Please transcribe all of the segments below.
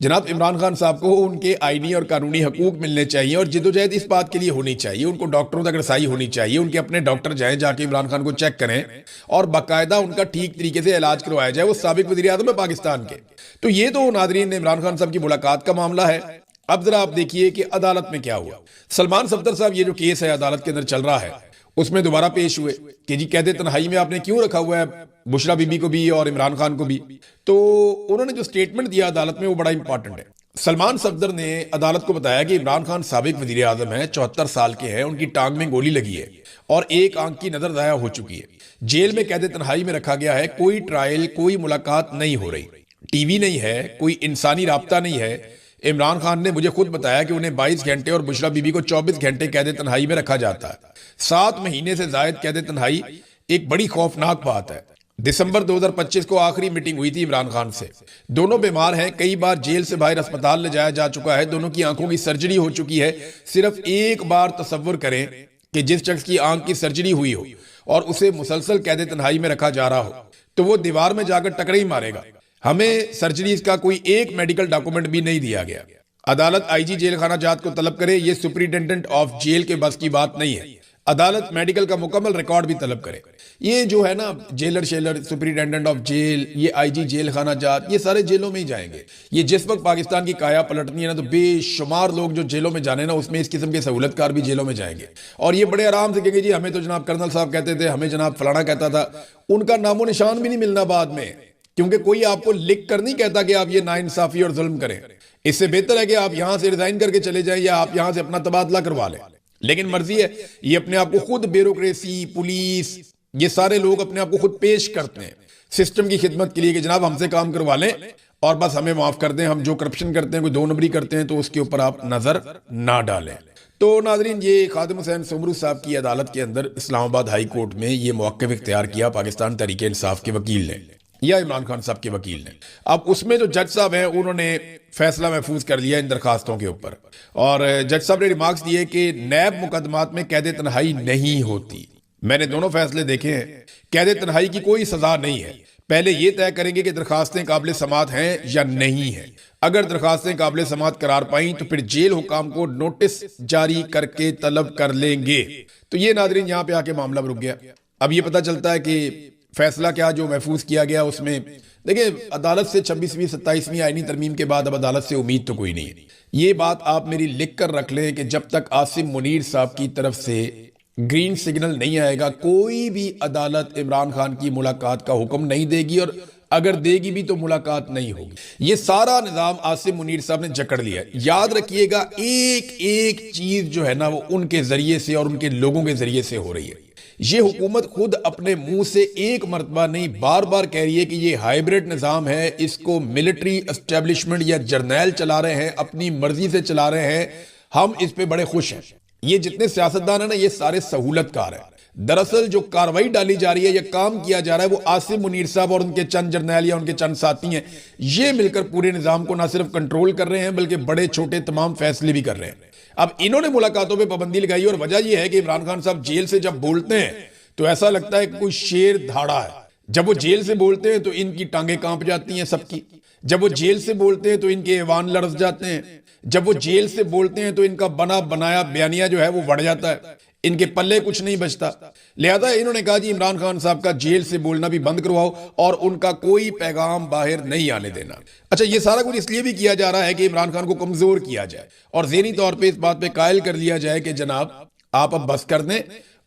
جناب عمران خان صاحب کو ان کے آئینی اور قانونی حقوق ملنے چاہیے اور جدوجہد اس بات کے لیے ہونی چاہیے، ان کو ڈاکٹروں تک رسائی ہونی چاہیے، ان کے اپنے ڈاکٹر جائیں، جا کے عمران خان کو چیک کریں اور باقاعدہ ان کا ٹھیک طریقے سے علاج کروایا جائے۔ وہ سابق وزیر اعظم ہے پاکستان کے۔ تو یہ تو ناظرین عمران خان صاحب کی ملاقات کا معاملہ ہے۔ اب ذرا آپ دیکھیے کہ عدالت میں کیا ہوا۔ سلمان صفدر صاحب یہ جو کیس ہے عدالت کے اندر چل رہا ہے، اس میں دوبارہ پیش ہوئے کہ جی قید تنہائی میں آپ نے کیوں رکھا ہوا ہے بشرا بی بی کو بھی اور عمران خان کو بھی۔ تو انہوں نے جو سٹیٹمنٹ دیا عدالت میں وہ بڑا امپورٹنٹ ہے۔ سلمان صفدر نے عدالت کو بتایا کہ عمران خان سابق وزیر اعظم ہیں، 74 سال کے ہیں، ان کی ٹانگ میں گولی لگی ہے اور ایک آنکھ کی نظر ضائع ہو چکی ہے، جیل میں قید تنہائی میں رکھا گیا ہے، کوئی ٹرائل، کوئی ملاقات نہیں ہو رہی، ٹی وی نہیں ہے، کوئی انسانی رابطہ نہیں ہے۔ عمران خان نے مجھے خود بتایا کہ انہیں 22 گھنٹے اور بشرا بی بی کو 24 گھنٹے قید تنہائی میں رکھا جاتا ہے۔ 7 مہینے سے زائد قید تنہائی ایک بڑی خوفناک بات ہے۔ دسمبر 2025 کو آخری میٹنگ ہوئی تھی عمران خان سے۔ دونوں بیمار ہیں، کئی بار جیل سے باہر اسپتال لے جایا جا چکا ہے، دونوں کی آنکھوں کی سرجری ہو چکی ہے۔ صرف ایک بار تصور کریں کہ جس شخص کی آنکھ کی سرجری ہوئی ہو اور اسے مسلسل قید تنہائی میں رکھا جا رہا ہو تو وہ دیوار میں جا کر ٹکرے ہی مارے گا۔ ہمیں سرجریز کا کوئی ایک میڈیکل ڈاکومنٹ بھی نہیں دیا گیا۔ عدالت آئی جی جیل خانہ جات کو طلب کرے، یہ سپرنٹینڈنٹ آف جیل کے بس کی بات نہیں ہے۔ عدالت میڈیکل کا مکمل ریکارڈ بھی طلب کرے۔ یہ جو ہے نا جیلر شیلر، سپرنٹینڈنٹ آف جیل، یہ آئی جی جیل خانہ جات، یہ سارے جیلوں میں ہی جائیں گے۔ یہ جس وقت پاکستان کی کایا پلٹنی ہے نا تو بے شمار لوگ جو جیلوں میں جانے نا اس میں اس قسم کے سہولت کار بھی جیلوں میں جائیں گے اور یہ بڑے آرام سے کہیں گے جی ہمیں تو جناب کرنل صاحب کہتے تھے، ہمیں جناب فلانا کہتا تھا۔ ان کا نام و نشان بھی نہیں ملنا بعد میں، کیونکہ کوئی آپ کو لکھ کر نہیں کہتا کہ آپ یہ ناانصافی اور ظلم کریں۔ اس سے بہتر ہے کہ آپ یہاں سے ریزائن کر کے چلے جائیں یا آپ یہاں سے اپنا تبادلہ کروا لیں، لیکن مرضی ہے یہ اپنے آپ کو خود بیوروکریسی، پولیس، یہ سارے لوگ اپنے آپ کو خود پیش کرتے ہیں سسٹم کی خدمت کے لیے کہ جناب ہم سے کام کروا لیں اور بس ہمیں معاف کر دیں، ہم جو کرپشن کرتے ہیں، کوئی دو نمبری کرتے ہیں تو اس کے اوپر آپ نظر نہ ڈالیں۔ تو ناظرین یہ خادم حسین سمرو صاحب کی عدالت کے اندر اسلام آباد ہائی کورٹ میں یہ موقف اختیار کیا پاکستان تحریک انصاف کے وکیل نے یا عمران خان صاحب کے وکیل نے۔ اب اس میں جو جج صاحب ہیں انہوں نے فیصلہ محفوظ کر لیا ان درخواستوں کے اوپر، اور جج صاحب نے ریمارکس دیے کہ نیب مقدمات میں قید تنہائی نہیں ہوتی۔ میں نے دونوں فیصلے دیکھے ہیں، قید تنہائی کی کوئی سزا نہیں ہے۔ پہلے یہ طے کریں گے کہ درخواستیں قابل سماعت ہیں یا نہیں ہیں۔ اگر درخواستیں قابل سماعت قرار پائیں تو پھر جیل حکام کو نوٹس جاری کر کے طلب کر لیں گے۔ تو یہ ناظرین یہاں پہ آ کے معاملہ رک گیا۔ اب یہ پتہ چلتا ہے کہ فیصلہ کیا جو محفوظ کیا گیا اس میں دیکھیں عدالت سے 26ویں 27ویں آئینی ترمیم کے بعد اب عدالت سے امید تو کوئی نہیں ہے۔ یہ بات آپ میری لکھ کر رکھ لیں کہ جب تک عاصم منیر صاحب کی طرف سے گرین سگنل نہیں آئے گا کوئی بھی عدالت عمران خان کی ملاقات کا حکم نہیں دے گی، اور اگر دے گی بھی تو ملاقات نہیں ہوگی۔ یہ سارا نظام عاصم منیر صاحب نے جکڑ لیا ہے۔ یاد رکھیے گا ایک ایک چیز جو ہے نا وہ ان کے ذریعے سے اور ان کے لوگوں کے ذریعے سے ہو رہی ہے۔ یہ حکومت خود اپنے منہ سے ایک مرتبہ نہیں بار بار کہہ رہی ہے کہ یہ ہائیبریڈ نظام ہے، اس کو ملٹری اسٹیبلشمنٹ یا جرنیل چلا رہے ہیں، اپنی مرضی سے چلا رہے ہیں، ہم اس پہ بڑے خوش ہیں۔ یہ جتنے سیاستدان ہیں نا یہ سارے سہولت کار ہیں۔ دراصل جو کاروائی ڈالی جا رہی ہے یا کام کیا جا رہا ہے وہ عاصم منیر صاحب اور ان کے چند جرنیل یا ان کے چند ساتھی ہیں، یہ مل کر پورے نظام کو نہ صرف کنٹرول کر رہے ہیں بلکہ بڑے چھوٹے تمام فیصلے بھی کر رہے ہیں۔ اب انہوں نے ملاقاتوں پہ پابندی لگائی اور وجہ یہ ہے کہ عمران خان صاحب جیل سے جب بولتے ہیں تو ایسا لگتا ہے کہ کوئی شیر دھاڑا ہے۔ جب وہ جیل سے بولتے ہیں تو ان کی ٹانگیں کانپ جاتی ہیں سب کی، جب وہ جیل سے بولتے ہیں تو ان کے ایوان لرز جاتے ہیں، جب وہ جیل سے بولتے ہیں تو ان کا بنا بنایا بیانیہ جو ہے وہ بڑھ جاتا ہے، ان کے پلے کچھ نہیں بچتا۔ لہذا انہوں نے کہا جی عمران خان صاحب کا جیل سے بولنا بھی بند کرواؤ اور ان کا کوئی پیغام باہر نہیں آنے دینا۔ اچھا یہ سارا کچھ اس لیے بھی کیا جا رہا ہے کہ عمران خان کو کمزور کیا جائے اور ذہنی طور پہ اس بات پہ قائل کر لیا جائے کہ جناب آپ اب بس کر دیں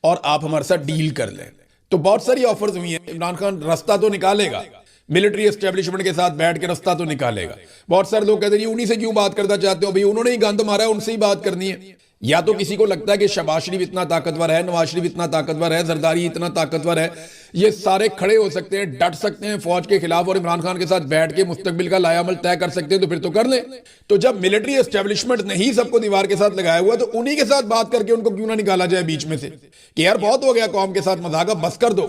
اور آپ ہمارے ساتھ ڈیل کر لیں۔ تو بہت ساری آفرز ہوئی ہیں، عمران خان رستہ تو نکالے گا، ملٹری اسٹیبلشمنٹ کے ساتھ بیٹھ کے رستہ تو نکالے گا۔ بہت سارے لوگ کہتے ہیں انہی سے کیوں بات کرنا چاہتے ہو؟ بھئی انہوں نے ہی گند مارا ہے، ان سے ہی بات کرنی ہے۔ یا تو کسی کو لگتا ہے کہ شہباز شریف اتنا طاقتور ہے، نواز شریف اتنا طاقتور ہے، زرداری اتنا طاقتور ہے، یہ سارے کھڑے ہو سکتے ہیں، ڈٹ سکتے ہیں فوج کے خلاف اور عمران خان کے ساتھ بیٹھ کے مستقبل کا لائحہ عمل طے کر سکتے ہیں، تو پھر تو کر لیں۔ تو جب ملٹری اسٹیبلشمنٹ نہیں سب کو دیوار کے ساتھ لگایا ہوا تو انہی کے ساتھ بات کر کے ان کو کیوں نہ نکالا جائے بیچ میں سے کہ یار بہت ہو گیا قوم کے ساتھ مذاق، اب بس کر دو۔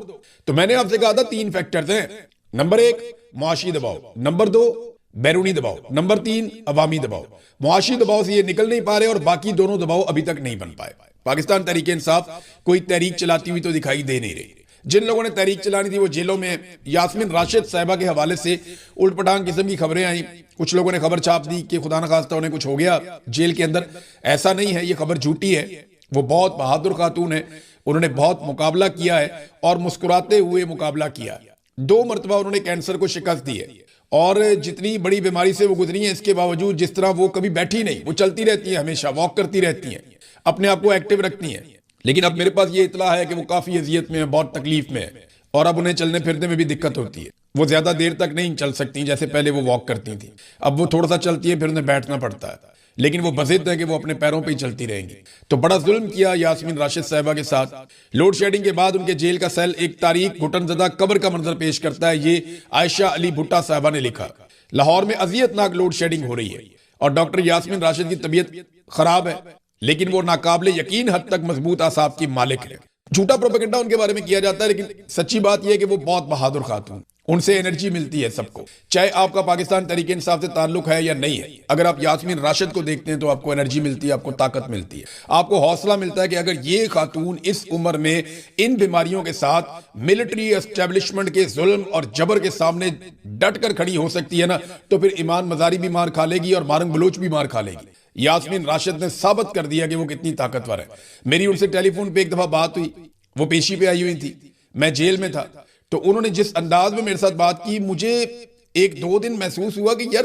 تو میں نے آپ سے کہا تھا 3 فیکٹرز ہیں، نمبر 1 معاشی دباؤ، نمبر 2 بیرونی دباؤ، نمبر 3 عوامی دباؤ۔ معاشی دباؤ سے یہ نکل نہیں پا رہے اور باقی دونوں دباؤ ابھی تک نہیں بن پائے۔ پاکستان تحریک انصاف کوئی تحریک چلاتی ہوئی تو دکھائی دے نہیں رہی۔ جن لوگوں نے تحریک چلانی تھی وہ جیلوں میں ہیں۔ یاسمین راشد صاحبہ کے حوالے سے الٹ پٹانگ قسم کی خبریں آئیں، کچھ لوگوں نے خبر چھاپ دی کہ خدا نخواستہ انہیں کچھ ہو گیا جیل کے اندر۔ ایسا نہیں ہے، یہ خبر جھوٹی ہے۔ وہ بہت بہادر خاتون ہے، انہوں نے بہت مقابلہ کیا ہے اور مسکراتے ہوئے مقابلہ کیا۔ 2 مرتبہ انہوں نے کینسر کو شکست دی ہے، اور جتنی بڑی بیماری سے وہ گزری ہیں اس کے باوجود جس طرح وہ کبھی بیٹھی نہیں، وہ چلتی رہتی ہیں، ہمیشہ واک کرتی رہتی ہیں، اپنے آپ کو ایکٹیو رکھتی ہیں۔ لیکن اب میرے پاس یہ اطلاع ہے کہ وہ کافی اذیت میں ہیں، بہت تکلیف میں ہیں، اور اب انہیں چلنے پھرنے میں بھی دقت ہوتی ہے۔ وہ زیادہ دیر تک نہیں چل سکتی جیسے پہلے وہ واک کرتی تھیں، اب وہ تھوڑا سا چلتی ہیں پھر انہیں بیٹھنا پڑتا ہے، لیکن وہ بضد ہے کہ وہ اپنے پیروں پہ ہی چلتی رہیں گی۔ تو بڑا ظلم کیا یاسمین راشد صاحبہ کے ساتھ۔ لوڈ شیڈنگ کے بعد ان کے جیل کا سیل ایک تاریک گھٹن زدہ قبر کا منظر پیش کرتا ہے، یہ عائشہ علی بھٹا صاحبہ نے لکھا۔ لاہور میں اذیت ناک لوڈ شیڈنگ ہو رہی ہے اور ڈاکٹر یاسمین راشد کی طبیعت خراب ہے، لیکن وہ ناقابل یقین حد تک مضبوط اعصاب کی مالک ہے۔ جھوٹا پروپیگنڈا ان کے بارے میں کیا جاتا ہے، لیکن سچی بات یہ ہے کہ وہ بہت بہادر خاتون، ان سے انرجی ملتی ہے سب کو، چاہے آپ کا پاکستان تحریک انصاف سے تعلق ہے یا نہیں ہے۔ اگر آپ یاسمین راشد کو دیکھتے ہیں تو آپ کو انرجی ملتی ہے، آپ کو طاقت ملتی ہے، آپ کو حوصلہ ملتا ہے کہ اگر یہ خاتون اس عمر میں ان بیماریوں کے ساتھ ملٹری اسٹیبلشمنٹ کے ظلم اور جبر کے سامنے ڈٹ کر کھڑی ہو سکتی ہے نا، تو پھر ایمان مزاری بھی مار کھا لے گی اور مارنگ بلوچ بھی مار کھا لے گی۔ یاسمین راشد نے ثابت کر دیا کہ وہ کتنی طاقتور ہے۔ میری ان سے ٹیلی فون پہ ایک دفعہ بات ہوئی، وہ پیشی پہ آئی ہوئی تھی، میں جیل میں تھا، تو انہوں نے جس انداز میں میرے ساتھ بات کی، مجھے 1-2 دن محسوس ہوا کہ یار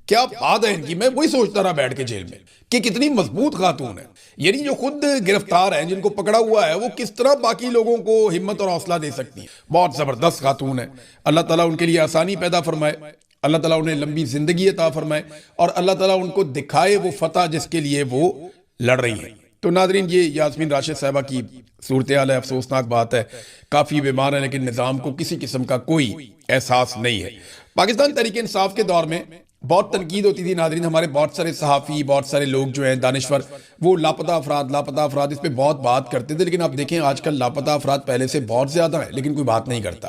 کیا بات ہے ان کی۔ میں وہی سوچتا رہا بیٹھ کے جیل میں کہ کتنی مضبوط خاتون ہے، یعنی جو خود گرفتار ہیں، جن کو پکڑا ہوا ہے، وہ کس طرح باقی لوگوں کو ہمت اور حوصلہ دے سکتی ہیں۔ بہت زبردست خاتون ہے۔ اللہ تعالیٰ ان کے لیے آسانی پیدا فرمائے، اللہ تعالیٰ انہیں لمبی زندگی عطا فرمائے، اور اللہ تعالیٰ ان کو دکھائے وہ فتح جس کے لیے وہ لڑ رہی ہیں۔ تو ناظرین، یہ یاسمین راشد صاحبہ کی صورتحال ہے، افسوسناک بات ہے، کافی بیمار ہے، لیکن نظام کو کسی قسم کا کوئی احساس نہیں ہے۔ پاکستان تحریک انصاف کے دور میں بہت تنقید ہوتی تھی ناظرین، ہمارے بہت سارے صحافی، بہت سارے لوگ جو ہیں دانشور، وہ لاپتہ افراد اس پہ بہت بات کرتے تھے، لیکن آپ دیکھیں آج کل لاپتہ افراد پہلے سے بہت زیادہ ہیں، لیکن کوئی بات نہیں کرتا۔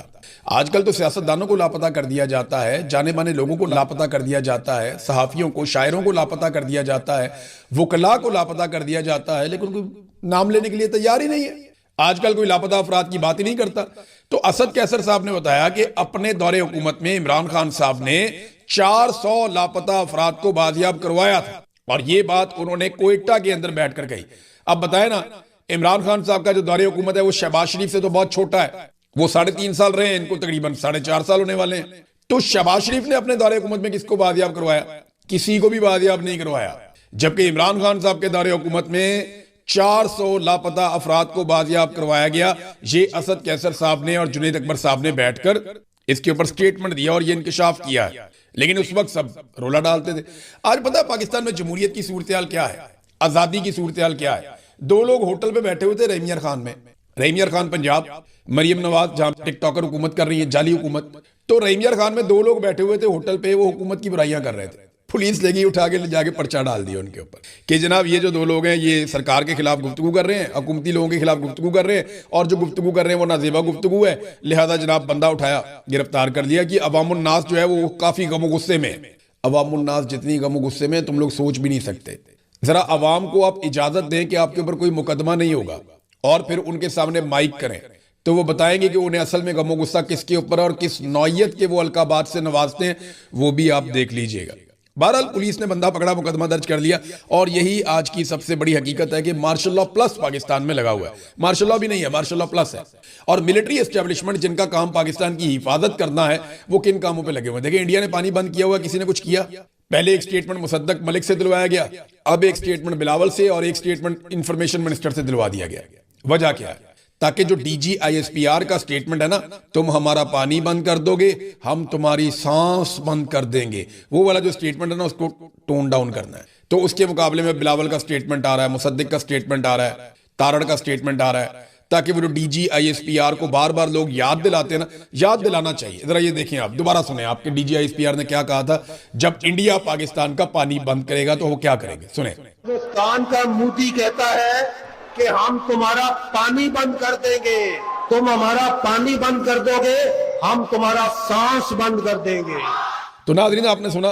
آج کل تو سیاستدانوں کو لاپتہ کر دیا جاتا ہے، جانے مانے لوگوں کو لاپتہ کر دیا جاتا ہے، صحافیوں کو، شاعروں کو لاپتہ کر دیا جاتا ہے، وکلاء کو لاپتہ کر دیا جاتا ہے، لیکن کوئی نام لینے کے لیے تیار ہی نہیں ہے۔ آج کل کوئی لاپتہ افراد کی بات ہی نہیں کرتا۔ تو اسد کیسر صاحب نے بتایا کہ اپنے دور حکومت میں عمران خان صاحب نے 400 لاپتہ افراد کو بازیاب کروایا تھا، اور یہ بات انہوں نے کوئٹہ کے اندر بیٹھ کر کہی۔ اب بتائیں نا، عمران خان صاحب کا جو دور حکومت ہے وہ شہباز شریف سے تو بہت چھوٹا ہے، وہ 3.5 سال رہے ہیں، ان کو تقریباً 4.5 سال ہونے والے ہیں۔ تو شہباز شریف نے اپنے دور حکومت میں کس کو بازیاب کروایا؟ کسی کو بھی بازیاب نہیں کروایا، جبکہ عمران خان صاحب کے دور حکومت میں 400 لاپتہ افراد کو بازیاب کروایا گیا۔ یہ اسد کیسر صاحب نے اور جنید اکبر صاحب نے بیٹھ کر اس کے اوپر سٹیٹمنٹ دیا اور یہ انکشاف کیا ہے، لیکن اس وقت سب رولا ڈالتے تھے۔ آج پتہ ہے پاکستان میں جمہوریت کی صورتحال کیا ہے، آزادی کی صورتحال کیا ہے؟ 2 لوگ ہوٹل پہ بیٹھے ہوئے تھے رحیم یار خان میں، رحیم یار خان پنجاب، مریم نواز جہاں ٹک ٹاکر حکومت کر رہی ہے، جعلی حکومت، تو رحیم یار خان میں 2 لوگ بیٹھے ہوئے تھے ہوٹل پہ، وہ حکومت کی برائیاں کر رہے تھے۔ پولیس لے گئی، اٹھا کے لے جا کے پرچہ ڈال دیا ان کے اوپر کہ جناب یہ جو 2 لوگ ہیں یہ سرکار کے خلاف گفتگو کر رہے ہیں، حکومتی لوگوں کے خلاف گفتگو کر رہے ہیں، اور جو گفتگو کر رہے ہیں وہ نازیبا گفتگو ہے، لہذا جناب بندہ اٹھایا، گرفتار کر دیا۔ کہ عوام الناس جو ہے وہ کافی غم و غصے میں، عوام الناس جتنی غم و غصے میں تم لوگ سوچ بھی نہیں سکتے۔ ذرا عوام کو آپ اجازت دیں کہ آپ کے اوپر کوئی مقدمہ نہیں ہوگا، اور پھر ان کے سامنے مائک کریں تو وہ بتائیں گے کہ انہیں اصل میں غم و غصہ کس کے اوپر ہے اور کس نوعیت کے وہ القابات سے نوازتے ہیں، وہ بھی آپ دیکھ لیجئے گا۔ بہرحال پولیس نے بندہ پکڑا، مقدمہ درج کر لیا، اور یہی آج کی سب سے بڑی حقیقت ہے کہ مارشل لاء پلس پاکستان میں لگا ہوا ہے۔ مارشل لاء بھی نہیں ہے، مارشل لاء پلس ہے، اور ملٹری اسٹیبلشمنٹ جن کا کام پاکستان کی حفاظت کرنا ہے وہ کن کاموں پہ لگے ہوئے ہیں۔ دیکھیں انڈیا نے پانی بند کیا ہوا، کسی نے کچھ کیا؟ پہلے ایک سٹیٹمنٹ مصدق ملک سے دلوایا گیا، اب ایک سٹیٹمنٹ بلاول سے اور ایک سٹیٹمنٹ انفارمیشن منسٹر سے دلوا دیا گیا۔ وجہ کیا ہے؟ تاکہ جو D G I S P R کا سٹیٹمنٹ ہے نا، تم ہمارا پانی بند کر دو گے ہم تمہاری سانس بند کر دیں گے، وہ والا جو سٹیٹمنٹ ہے نا اس کو ٹون ڈاؤن کرنا ہے۔ تو اس کے مقابلے میں بلاول کا سٹیٹمنٹ آ رہا ہے، مصدق کا سٹیٹمنٹ آ رہا ہے، تارڑ کا سٹیٹمنٹ آ رہا ہے، تاکہ وہ جو D G I S P R کو بار بار لوگ یاد دلاتے ہیں نا، یاد دلانا چاہیے۔ ذرا یہ دیکھیں، آپ دوبارہ سنیں آپ کے D G I S P R نے کیا کہا تھا جب انڈیا پاکستان کا پانی بند کرے گا تو وہ کیا کریں گے، سنیں۔ ہندوستان کا مودی کہتا ہے کہ ہم تمہارا پانی بند کر دیں گے، تم ہمارا پانی بند کر دو گے ہم تمہارا سانس بند کر دیں گے۔ تو ناظرین آپ نے سنا،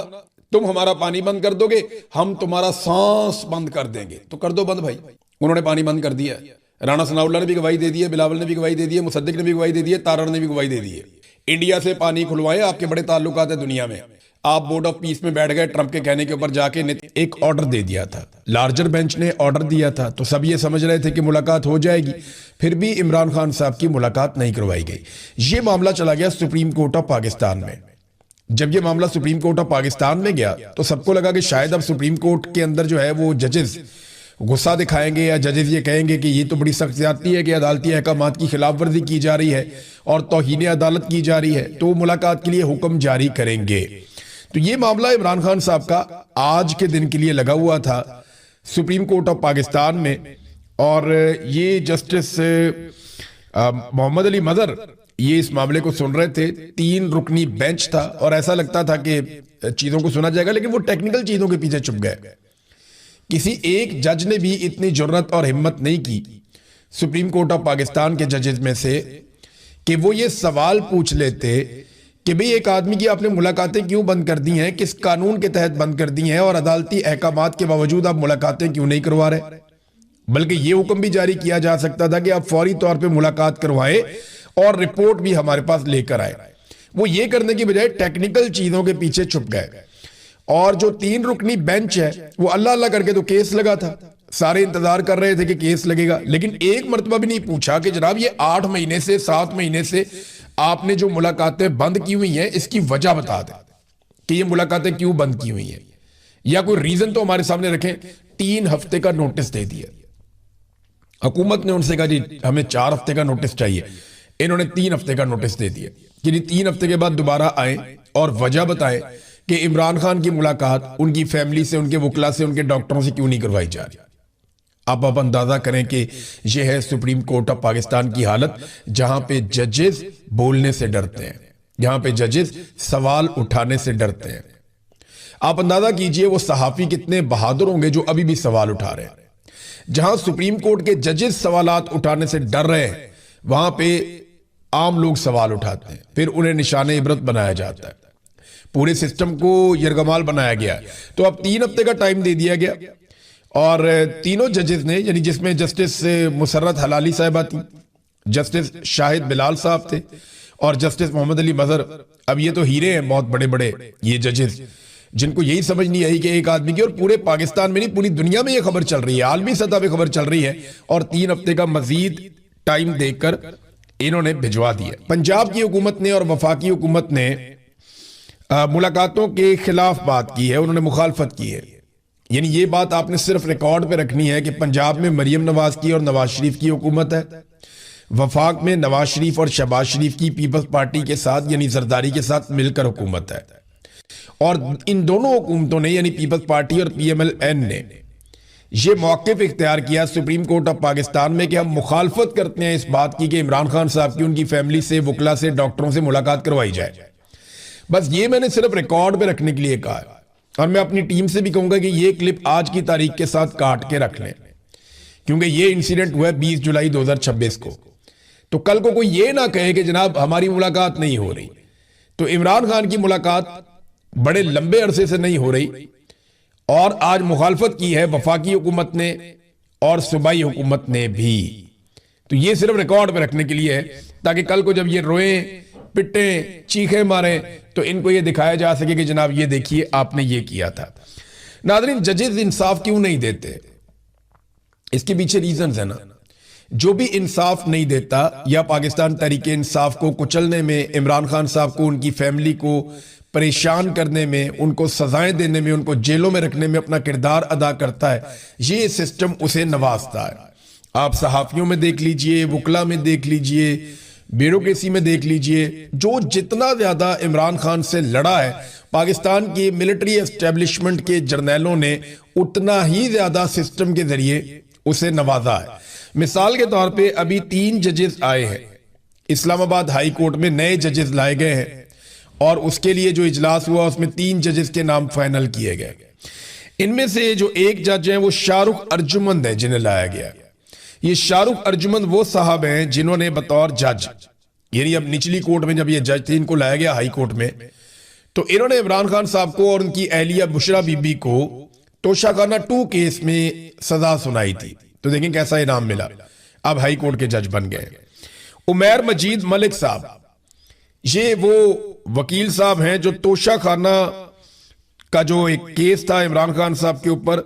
تم ہمارا پانی بند کر دو گے ہم تمہارا سانس بند کر دیں گے، تو کر دو بند بھائی۔ انہوں نے پانی بند کر دیا، رانا ثناء اللہ نے بھی گواہی دے دی ہے, بلاول نے بھی گواہی دے دی ہے, مصدق نے بھی گواہی دے دی ہے, تارڑ نے بھی گواہی دے دی ہے. انڈیا سے پانی کھلوائیں, آپ کے بڑے تعلقات ہیں دنیا میں. آپ بورڈ آف پیس میں بیٹھ گئے, ٹرمپ کے کہنے کے اوپر جا کے ایک آرڈر دے دیا تھا, لارجر بینچ نے آرڈر دیا تھا, تو سب یہ سمجھ رہے تھے کہ ملاقات ہو جائے گی, پھر بھی عمران خان صاحب کی ملاقات نہیں کروائی گئی. یہ معاملہ چلا گیا سپریم کورٹ آف پاکستان میں. جب یہ معاملہ سپریم کورٹ آف پاکستان میں گیا تو سب کو لگا کہ شاید اب سپریم کورٹ کے اندر جو ہے وہ ججز غصہ دکھائیں گے, یا ججز یہ کہیں گے کہ یہ تو بڑی سخت زیادتی ہے کہ عدالتی احکامات کی خلاف ورزی کی جا رہی ہے اور توہین عدالت کی جا رہی ہے, تو وہ ملاقات کے لیے حکم جاری کریں گے. تو یہ معاملہ عمران خان صاحب کا آج کے دن کے لیے لگا ہوا تھا سپریم کورٹ آف پاکستان میں, اور یہ جسٹس محمد علی مظہر یہ اس معاملے کو سن رہے تھے. 3 رکنی بینچ تھا اور ایسا لگتا تھا کہ چیزوں کو سنا جائے گا, لیکن وہ ٹیکنیکل چیزوں کے پیچھے چھپ گئے. کسی ایک جج نے بھی اتنی جرت اور ہمت نہیں کی سپریم کورٹ آف پاکستان کے ججز میں سے کہ وہ یہ سوال پوچھ لیتے کہ بھئی ایک آدمی کی آپ نے ملاقاتیں کیوں بند کر دی ہیں, کس قانون کے تحت بند کر دی ہیں, اور عدالتی احکامات کے باوجود آپ ملاقاتیں کیوں نہیں کروا رہے. بلکہ یہ حکم بھی جاری کیا جا سکتا تھا کہ آپ فوری طور پہ ملاقات کروائیں اور رپورٹ بھی ہمارے پاس لے کر آئے. وہ یہ کرنے کی بجائے ٹیکنیکل چیزوں کے پیچھے چھپ گئے. اور جو 3 رکنی بینچ ہے وہ اللہ اللہ کر کے تو کیس لگا تھا, سارے انتظار کر رہے تھے کہ کیس لگے گا, لیکن ایک مرتبہ بھی نہیں پوچھا کہ جناب یہ 8 مہینے سے 7 مہینے سے آپ نے جو ملاقاتیں بند کی ہوئی ہیں اس کی وجہ بتا دیں کہ یہ ملاقاتیں کیوں بند کی ہوئی ہیں, یا کوئی ریزن تو ہمارے سامنے رکھیں. 3 ہفتے کا نوٹس دے دیا حکومت نے, ان سے کہا جی ہمیں 4 ہفتے کا نوٹس چاہیے, انہوں نے 3 ہفتے کا نوٹس دے دیا کہ 3 ہفتے کے بعد دوبارہ آئیں اور وجہ بتائیں کہ عمران خان کی ملاقات ان کی فیملی سے, ان کے وکلا سے, ان کے ڈاکٹروں سے کیوں نہیں کروائی جا رہی. آپ اندازہ کریں کہ یہ ہے سپریم کورٹ آف پاکستان کی حالت, جہاں پہ ججز بولنے سے ڈرتے ہیں, جہاں پہ ججز سوال اٹھانے سے ڈرتے ہیں. آپ اندازہ کیجئے وہ صحافی کتنے بہادر ہوں گے جو ابھی بھی سوال اٹھا رہے ہیں. جہاں سپریم کورٹ کے ججز سوالات اٹھانے سے ڈر رہے ہیں, وہاں پہ عام لوگ سوال اٹھاتے ہیں, پھر انہیں نشان عبرت بنایا جاتا ہے, پورے سسٹم کو یرغمال بنایا گیا. تو اب 3 ہفتے کا ٹائم دے دیا گیا, اور تینوں ججز نے, یعنی جس میں جسٹس مسرت حلالی صاحبہ تھی, جسٹس شاہد بلال صاحب تھے, اور جسٹس محمد علی مظہر. اب یہ تو ہیرے ہیں بہت بڑے بڑے یہ ججز, جن کو یہی سمجھ نہیں آئی کہ ایک آدمی کی, اور پورے پاکستان میں نہیں پوری دنیا میں یہ خبر چل رہی ہے, عالمی سطح پہ خبر چل رہی ہے, اور 3 ہفتے کا مزید ٹائم دے کر انہوں نے بھجوا دیا. پنجاب کی حکومت نے اور وفاقی حکومت نے ملاقاتوں کے خلاف بات کی ہے, انہوں نے مخالفت کی ہے. یعنی یہ بات آپ نے صرف ریکارڈ پہ رکھنی ہے کہ پنجاب میں مریم نواز کی اور نواز شریف کی حکومت ہے, وفاق میں نواز شریف اور شہباز شریف کی پیپلز پارٹی کے ساتھ یعنی زرداری کے ساتھ مل کر حکومت ہے. اور ان دونوں حکومتوں نے یعنی پیپلز پارٹی اور پی ایم ایل این نے یہ موقف اختیار کیا سپریم کورٹ آف پاکستان میں کہ ہم مخالفت کرتے ہیں اس بات کی کہ عمران خان صاحب کی ان کی فیملی سے, وکلا سے, ڈاکٹروں سے ملاقات کروائی جائے. بس یہ میں نے صرف ریکارڈ پہ رکھنے کے لیے کہا ہے, اور میں اپنی ٹیم سے بھی کہوں گا کہ یہ کلپ آج کی تاریخ کے ساتھ کاٹ کے رکھ لیں, کیونکہ یہ انسیڈنٹ ہوا ہے 20 جولائی 2026 کو. تو کل کو کوئی یہ نہ کہے کہ جناب ہماری ملاقات نہیں ہو رہی. تو عمران خان کی ملاقات بڑے لمبے عرصے سے نہیں ہو رہی, اور آج مخالفت کی ہے وفاقی حکومت نے اور صوبائی حکومت نے بھی. تو یہ صرف ریکارڈ پہ رکھنے کے لیے ہے تاکہ کل کو جب یہ روئیں, پٹیں, چیخیں ماریں تو ان کو یہ دکھایا جا سکے کہ جناب یہ دیکھیے آپ نے یہ کیا تھا. ناظرین, ججز انصاف کیوں نہیں دیتے؟ اس کے پیچھے ریزنز ہیں نا. جو بھی انصاف نہیں دیتا یا پاکستان تحریک انصاف کو کچلنے میں, عمران خان صاحب کو, ان کی فیملی کو پریشان کرنے میں, ان کو سزائیں دینے میں, ان کو جیلوں میں رکھنے میں اپنا کردار ادا کرتا ہے, یہ سسٹم اسے نوازتا ہے. آپ صحافیوں میں دیکھ لیجئے, وکلا میں دیکھ لیجئے, بیوروکریسی میں دیکھ لیجئے, جو جتنا زیادہ عمران خان سے لڑا ہے پاکستان کی ملٹری اسٹیبلشمنٹ کے جرنیلوں نے اتنا ہی زیادہ سسٹم کے ذریعے اسے نوازا ہے. مثال کے طور پہ ابھی 3 ججز آئے ہیں, اسلام آباد ہائی کورٹ میں نئے ججز لائے گئے ہیں, اور اس کے لیے جو اجلاس ہوا اس میں 3 ججز کے نام فائنل کیے گئے. ان میں سے جو ایک جج ہیں وہ شاہ رخ ارجمند ہے جنہیں لایا گیا. یہ شاہ رخ ارجمند وہ صاحب ہیں جنہوں نے بطور جج, یعنی اب نچلی کورٹ میں جب یہ جج تھے ان کو لایا گیا ہائی کورٹ میں, تو انہوں نے عمران خان صاحب کو اور ان کی اہلیہ بشرا بی بی کو توشہ خانہ 2 کیس میں سزا سنائی تھی. تو دیکھیں کیسا انعام ملا. اب ہائی کورٹ کے جج بن گئے. عمیر مجید ملک صاحب، یہ وہ وکیل صاحب ہیں جو توشہ خانہ کا جو ایک کیس تھا عمران خان صاحب کے اوپر،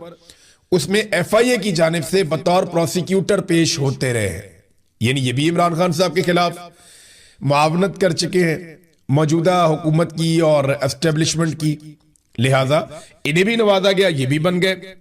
اس میں ایف آئی اے کی جانب سے بطور پروسیکیوٹر پیش ہوتے رہے ہیں. یعنی یہ بھی عمران خان صاحب کے خلاف معاونت کر چکے ہیں موجودہ حکومت کی اور اسٹیبلشمنٹ کی، لہٰذا انہیں بھی نوازا گیا، یہ بھی بن گئے.